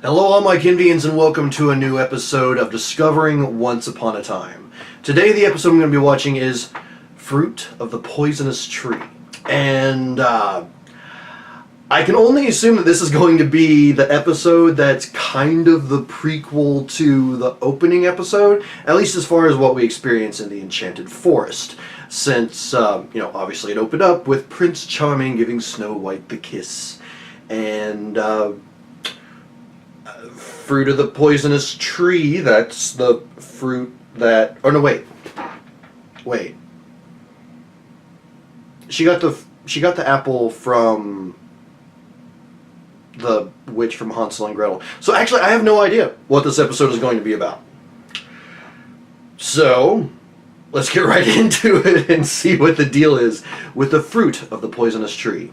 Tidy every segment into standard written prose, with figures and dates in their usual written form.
Hello all my Kindians and welcome to a new episode of Discovering Once Upon a Time. Today the episode I'm going to be watching is Fruit of the Poisonous Tree. And I can only assume that this is going to be the episode that's kind of the prequel to the opening episode, at least as far as what we experience in the Enchanted Forest. Since, obviously it opened up with Prince Charming giving Snow White the kiss. And, Fruit of the Poisonous Tree, that's the fruit that... Oh, no, wait. She got the apple from the witch from Hansel and Gretel. So actually, I have no idea what this episode is going to be about. So, let's get right into it and see what the deal is with the fruit of the poisonous tree.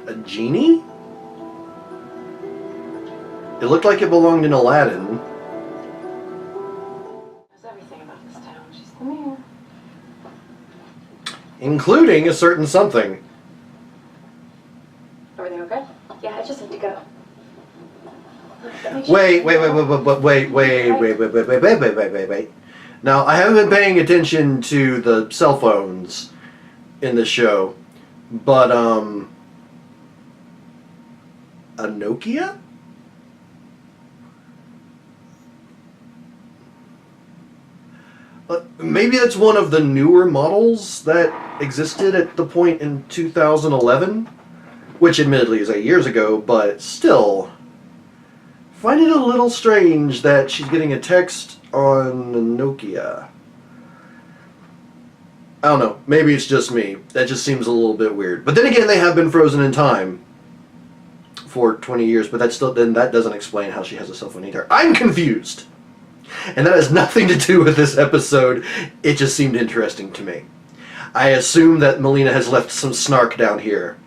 A genie? It looked like it belonged in Aladdin. Knows everything about this town. She's the mayor. Including a certain something. Everything okay? Yeah, I just have to go. Wait. Now, I haven't been paying attention to the cell phones in this show, but, a Nokia? Maybe that's one of the newer models that existed at the point in 2011, which admittedly is 8 years ago, but still, I find it a little strange that she's getting a text on a Nokia. I don't know, maybe it's just me. That just seems a little bit weird. But then again, they have been frozen in time for 20 years, but that doesn't explain how she has a cell phone either. I'm confused! And that has nothing to do with this episode. It just seemed interesting to me. I assume that Meleena has left some snark down here.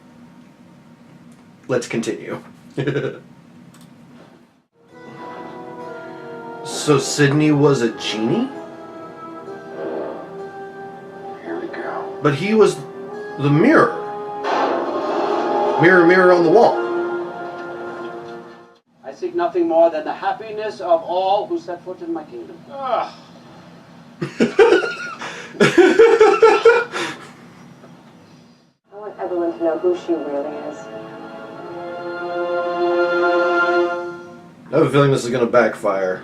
Let's continue. So Sidney was a genie? Here we go. But he was the mirror. Mirror, mirror on the wall. I seek nothing more than the happiness of all who set foot in my kingdom. I want everyone to know who she really is. I have a feeling this is going to backfire.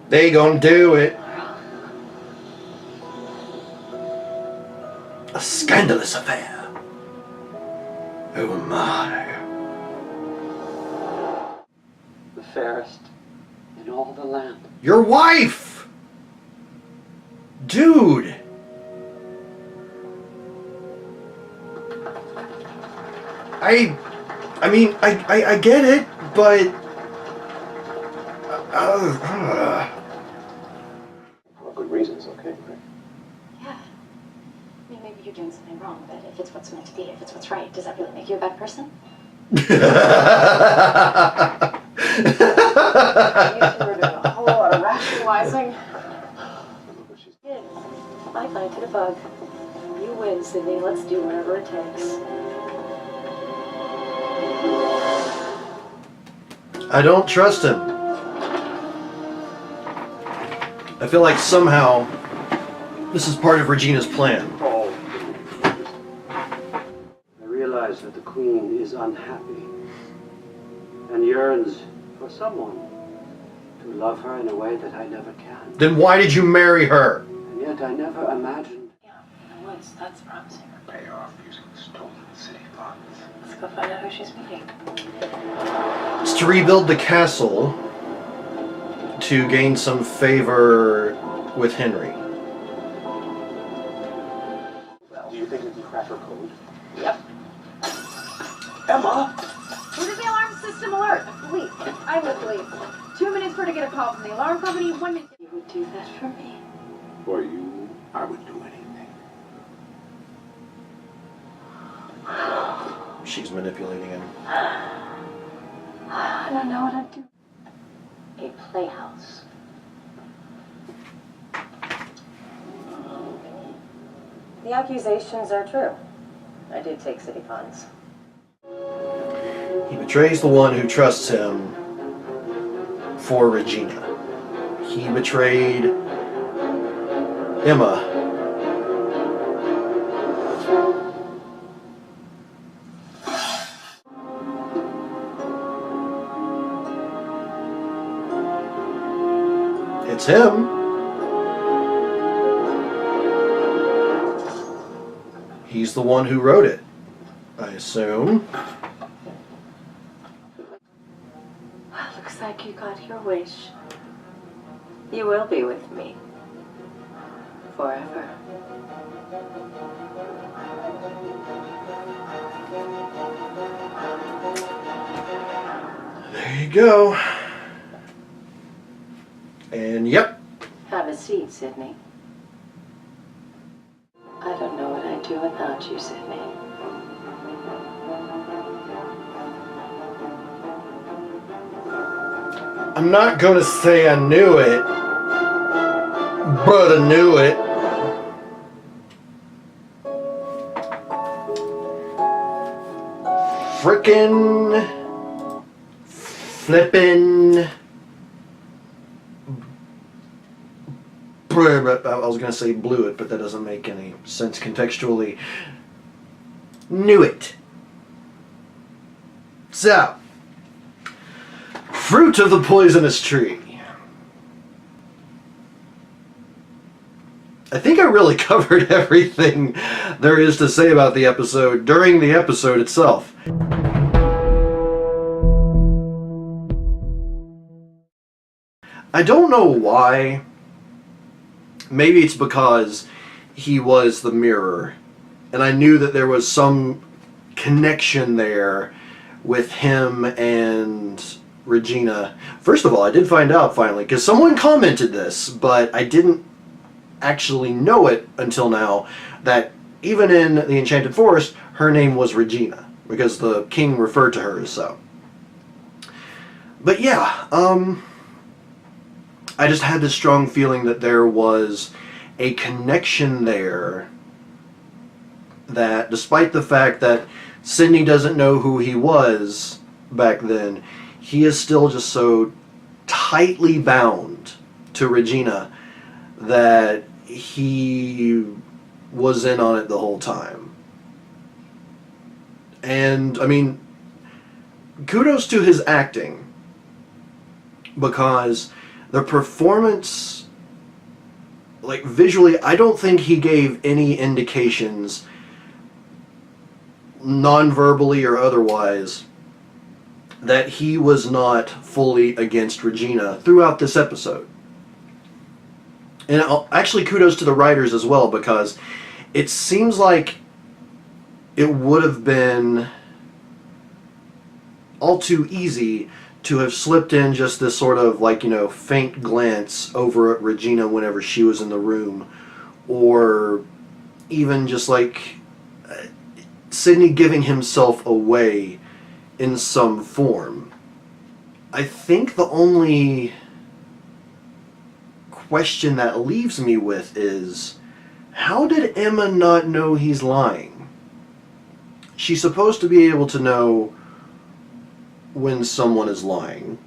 They gonna do it. A scandalous affair. Oh my. The fairest in all the land. Your wife! Dude! I get it, but... For good reasons, okay? Right? Yeah. I mean, maybe you're doing something wrong, but if it's what's meant to be, if it's what's right, does that really make you a bad person? You two were doing a whole lot of rationalizing. Kids, I planted a bug. You win, Sidney. Let's do whatever it takes. I don't trust him. I feel like somehow this is part of Regina's plan. I realize that the queen is unhappy and yearns for someone to love her in a way that I never can. Then why did you marry her? And yet I never imagined. Yeah, in the woods. That's promising. Pay off using stolen city funds. Let's go find out who she's meeting. It's to rebuild the castle to gain some favor with Henry. Well, do you think we can crack her code? Yep. Emma! When did the alarm system alert? The police. I'm the police. 2 minutes for her to get a call from the alarm company. 1 minute. You would do that for me. For you, I would do anything. She's manipulating him. I don't know what I'd do. A playhouse. The accusations are true. I did take city funds. He betrays the one who trusts him for Regina. He betrayed Emma. It's him. He's the one who wrote it, I assume. Looks like you got your wish. You will be with me. Forever. There you go. And yep. Have a seat, Sidney. I don't know what I'd do without you, Sidney. I'm not going to say I knew it, but I knew it. Frickin' flippin'. I was going to say blew it, but that doesn't make any sense contextually. Knew it. So, fruit of the poisonous tree. I think I really covered everything there is to say about the episode during the episode itself. I don't know why. Maybe it's because he was the mirror, and I knew that there was some connection there with him and Regina. First of all, I did find out finally, because someone commented this, but I didn't actually know it until now, that even in the Enchanted Forest, her name was Regina, because the king referred to her as so. But yeah, I just had this strong feeling that there was a connection there, that despite the fact that Sidney doesn't know who he was back then, he is still just so tightly bound to Regina that he was in on it the whole time. And, I mean, kudos to his acting, because the performance, like visually, I don't think he gave any indications, non-verbally or otherwise, that he was not fully against Regina throughout this episode. And actually kudos to the writers as well, because it seems like it would have been all too easy to have slipped in just this sort of, like, you know, faint glance over at Regina whenever she was in the room, or even just like Sidney giving himself away in some form. I think the only question that leaves me with is, how did Emma not know he's lying? She's supposed to be able to know when someone is lying,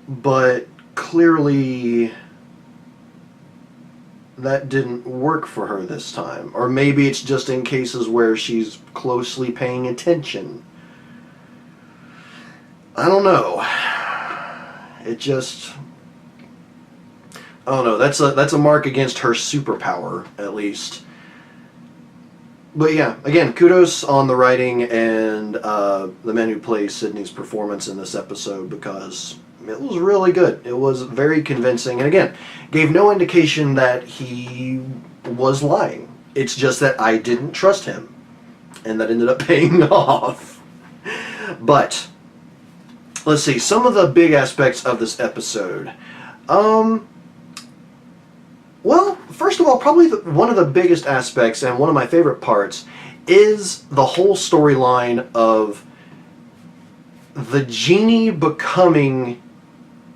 but clearly that didn't work for her this time. Or maybe it's just in cases where she's closely paying attention. I don't know. It just, I don't know. That's a mark against her superpower, at least. But yeah, again, kudos on the writing and the man who plays Sidney's performance in this episode, because it was really good. It was very convincing, and again, gave no indication that he was lying. It's just that I didn't trust him, and that ended up paying off. But let's see, some of the big aspects of this episode. Well, first of all, probably one of the biggest aspects, and one of my favorite parts, is the whole storyline of the genie becoming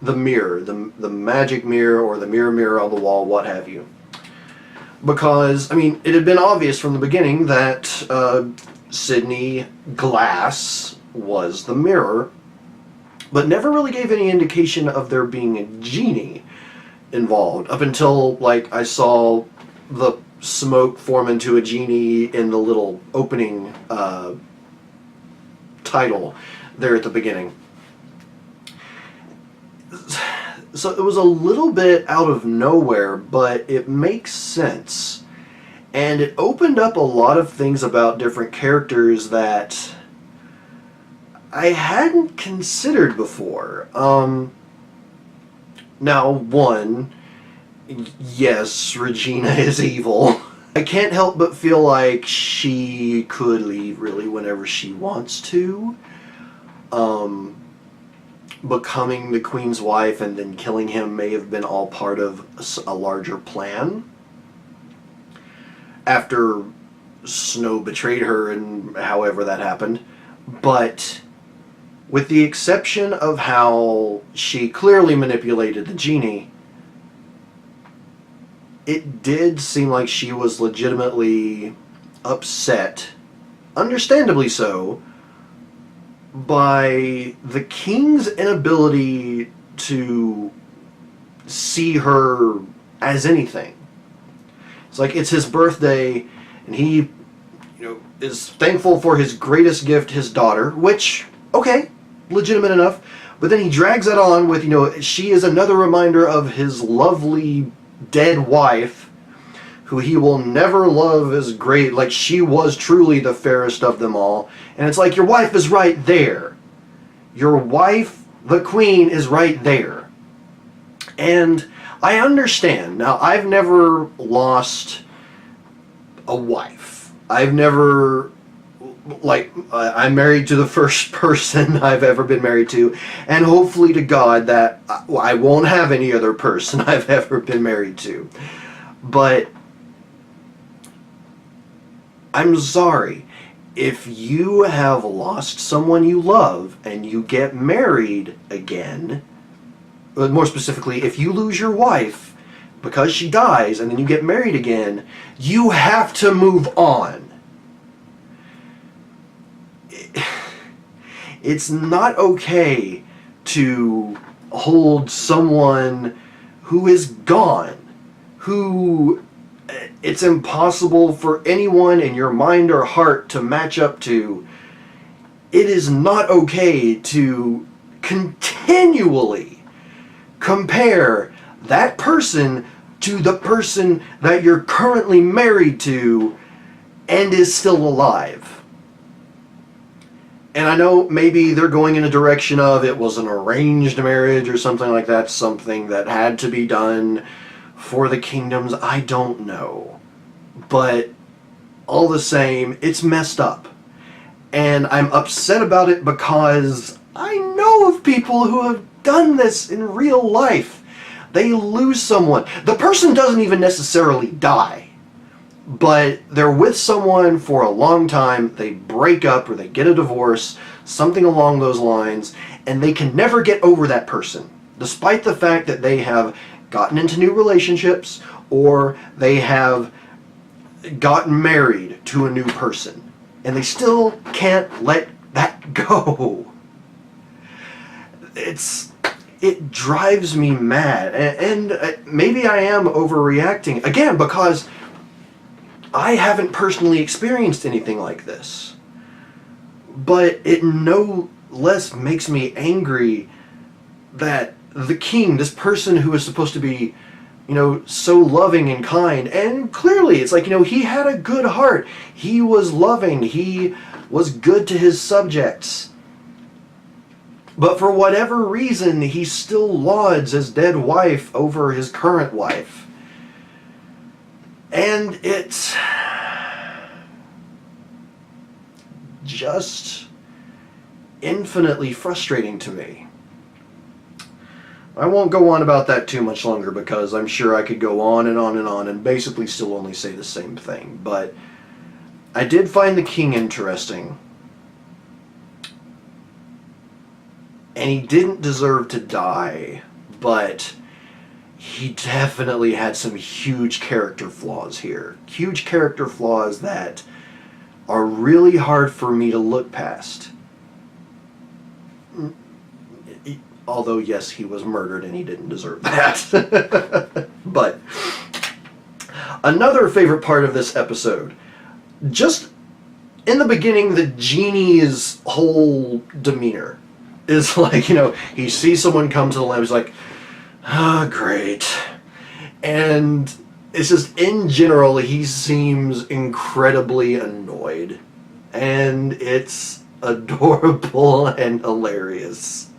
the mirror, the magic mirror, or the mirror on the wall, what have you. Because, I mean, it had been obvious from the beginning that Sidney Glass was the mirror, but never really gave any indication of there being a genie involved, up until, like, I saw the smoke form into a genie in the little opening title there at the beginning. So it was a little bit out of nowhere, but it makes sense. And it opened up a lot of things about different characters that I hadn't considered before. Now, one, yes, Regina is evil. I can't help but feel like she could leave really whenever she wants to. Becoming the Queen's wife and then killing him may have been all part of a larger plan. After Snow betrayed her and however that happened. But with the exception of how she clearly manipulated the genie, it did seem like she was legitimately upset, understandably so, by the king's inability to see her as anything. It's like it's his birthday, and he, is thankful for his greatest gift, his daughter, which, okay, legitimate enough. But then he drags that on with, she is another reminder of his lovely dead wife, who he will never love as great, like she was truly the fairest of them all. And it's like, your wife is right there. Your wife, the Queen, is right there. And I understand. Now, I've never lost a wife. I've never, I'm married to the first person I've ever been married to, and hopefully to God that I won't have any other person I've ever been married to. But I'm sorry, if you have lost someone you love and you get married again, more specifically, if you lose your wife because she dies and then you get married again, you have to move on. It's not okay to hold someone who is gone, who it's impossible for anyone in your mind or heart to match up to. It is not okay to continually compare that person to the person that you're currently married to and is still alive. And I know maybe they're going in a direction of it was an arranged marriage or something like that, something that had to be done for the kingdoms. I don't know. But all the same, it's messed up. And I'm upset about it because I know of people who have done this in real life. They lose someone. The person doesn't even necessarily die, but they're with someone for a long time. They break up or they get a divorce, something along those lines, and they can never get over that person, despite the fact that they have gotten into new relationships or they have gotten married to a new person. And they still can't let that go. It drives me mad. And maybe I am overreacting. Again, because I haven't personally experienced anything like this. But it no less makes me angry that the king, this person who is supposed to be, so loving and kind, and clearly it's like, he had a good heart. He was loving. He was good to his subjects. But for whatever reason, he still lauds his dead wife over his current wife. And it's just infinitely frustrating to me. I won't go on about that too much longer because I'm sure I could go on and on and on and basically still only say the same thing. But I did find the king interesting. And he didn't deserve to die, but he definitely had some huge character flaws here. Huge character flaws that are really hard for me to look past. Although, yes, he was murdered and he didn't deserve that. But another favorite part of this episode, just in the beginning, the genie's whole demeanor is like, you know, he sees someone come to the lamp, he's like, ah, great. And it's just, in general, he seems incredibly annoyed. And it's adorable and hilarious.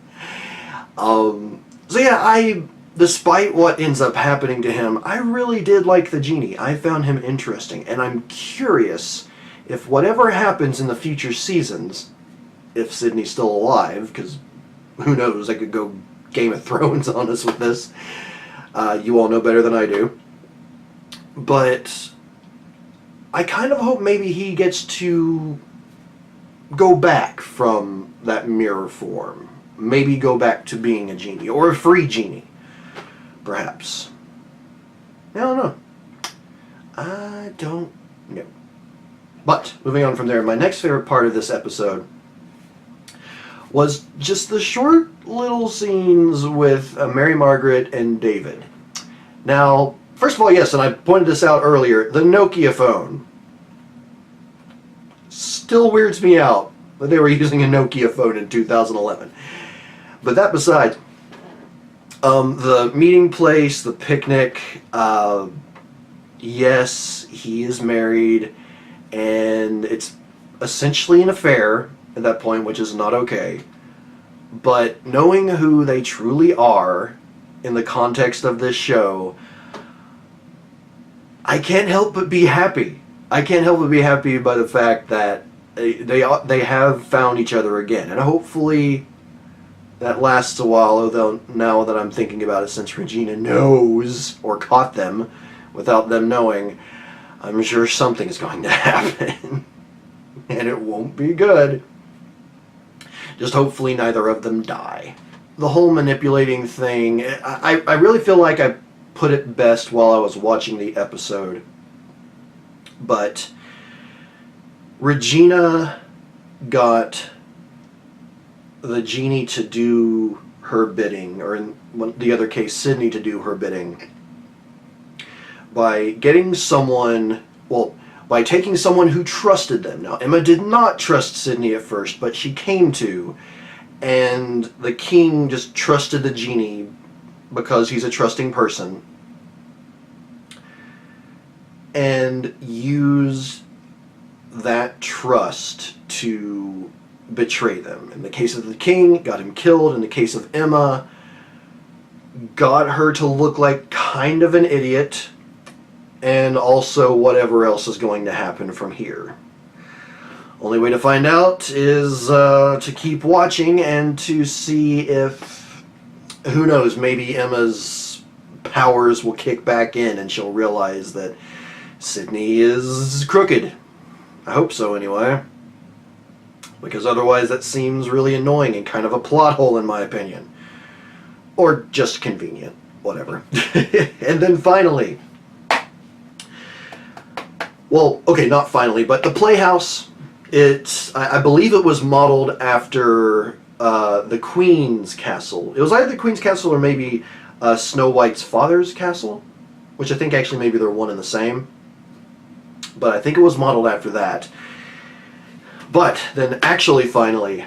So yeah, despite what ends up happening to him, I really did like the genie. I found him interesting, and I'm curious if whatever happens in the future seasons, if Sidney's still alive, because who knows, I could go Game of Thrones on us with this. You all know better than I do. But I kind of hope maybe he gets to go back from that mirror form. Maybe go back to being a genie, or a free genie, perhaps. I don't know. I don't know. But, moving on from there, my next favorite part of this episode was just the short little scenes with Mary Margaret and David. Now, first of all, yes, and I pointed this out earlier, the Nokia phone still weirds me out that they were using a Nokia phone in 2011. But that beside, the meeting place, the picnic, yes, he is married, and it's essentially an affair at that point, which is not okay. But knowing who they truly are in the context of this show, I can't help but be happy. I can't help but be happy by the fact that they have found each other again, and hopefully that lasts a while, although now that I'm thinking about it, since Regina knows, or caught them without them knowing, I'm sure something's going to happen. And it won't be good. Just hopefully neither of them die. The whole manipulating thing, I really feel like I put it best while I was watching the episode. But Regina got the genie to do her bidding, or in the other case, Sidney to do her bidding, by getting someone, well, by taking someone who trusted them. Now, Emma did not trust Sidney at first, but she came to, and the king just trusted the genie because he's a trusting person, and used that trust to betray them. In the case of the king, got him killed. In the case of Emma, got her to look like kind of an idiot, and also whatever else is going to happen from here. Only way to find out is to keep watching and to see if, who knows, maybe Emma's powers will kick back in and she'll realize that Sidney is crooked. I hope so, anyway. Because otherwise that seems really annoying and kind of a plot hole, in my opinion. Or just convenient. Whatever. And then finally, well, okay, not finally, but the Playhouse, I believe it was modeled after the Queen's castle. It was either the Queen's castle or maybe Snow White's father's castle, which I think actually maybe they're one and the same. But I think it was modeled after that. But then actually, finally,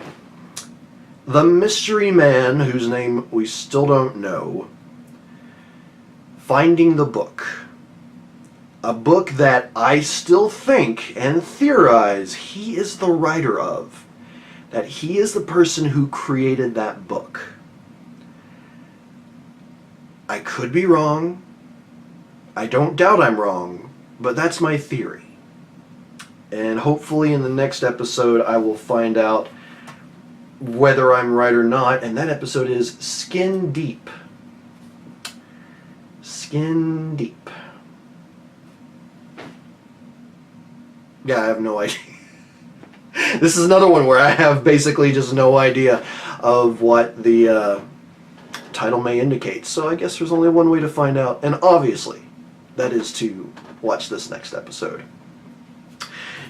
the mystery man, whose name we still don't know, finding the book. A book that I still think and theorize he is the writer of. That he is the person who created that book. I could be wrong. I don't doubt I'm wrong, but that's my theory. And hopefully in the next episode I will find out whether I'm right or not, and that episode is Skin Deep. Skin Deep. Yeah, I have no idea. This is another one where I have basically just no idea of what the title may indicate. So I guess there's only one way to find out, and obviously, that is to watch this next episode.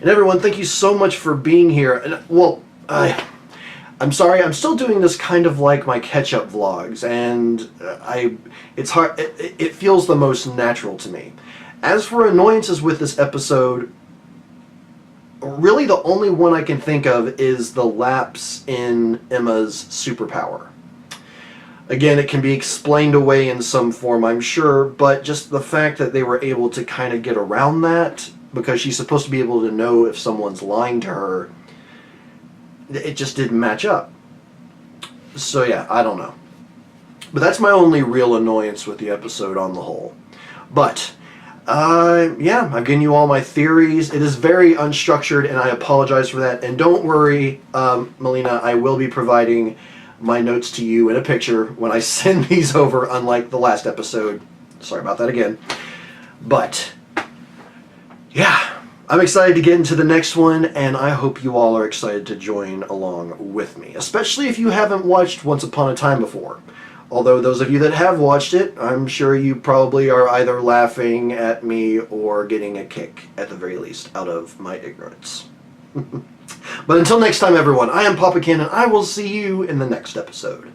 And everyone, thank you so much for being here. And well, I'm sorry, I'm still doing this kind of like my catch-up vlogs, and it's hard. It feels the most natural to me. As for annoyances with this episode, really the only one I can think of is the lapse in Emma's superpower. Again, it can be explained away in some form, I'm sure, but just the fact that they were able to kind of get around that, because she's supposed to be able to know if someone's lying to her, it just didn't match up. So yeah, I don't know. But that's my only real annoyance with the episode on the whole. But yeah, I've given you all my theories. It is very unstructured, and I apologize for that. And don't worry, Meleena, I will be providing my notes to you in a picture when I send these over, unlike the last episode. Sorry about that again. But yeah, I'm excited to get into the next one, and I hope you all are excited to join along with me, especially if you haven't watched Once Upon a Time before. Although those of you that have watched it, I'm sure you probably are either laughing at me or getting a kick, at the very least, out of my ignorance. But until next time, everyone, I am Papa Ken, and I will see you in the next episode.